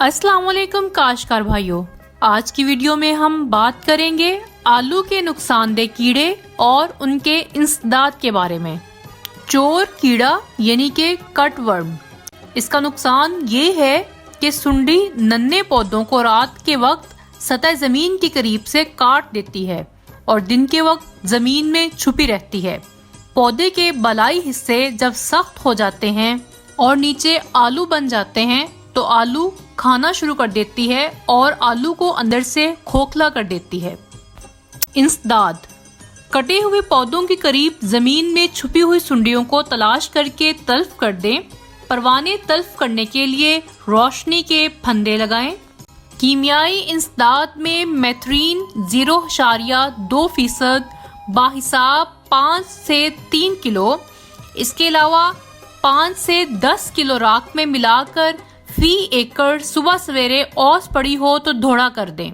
अस्सलाम वालेकुम काश्तकार भाइयों, आज की वीडियो में हम बात करेंगे आलू के नुकसानदेह कीड़े और उनके इंसदाद के बारे में। चोर कीड़ा यानी कि कटवर्म, इसका नुकसान ये है कि सुंडी नन्हे पौधों को रात के वक्त सतह जमीन के करीब से काट देती है और दिन के वक्त जमीन में छुपी रहती है। पौधे के बलाई हिस्से जब सख्त हो जाते हैं और नीचे आलू बन जाते हैं तो आलू खाना शुरू कर देती है और आलू को अंदर से खोखला कर देती है। इंसदाद, कटे हुए पौधों के करीब जमीन में छुपी हुई सुंडियों को तलाश करके तल्फ कर दें। परवाने तल्फ करने के लिए रोशनी के फंदे लगाएं। कीमियाई इंसदाद में मेथरीन 0.2% बाहिसाब 5 से 3 किलो, इसके अलावा 5 से 10 किलो राख में मिलाकर फी एकड़ सुबह सवेरे ओस पड़ी हो तो धोड़ा कर दें।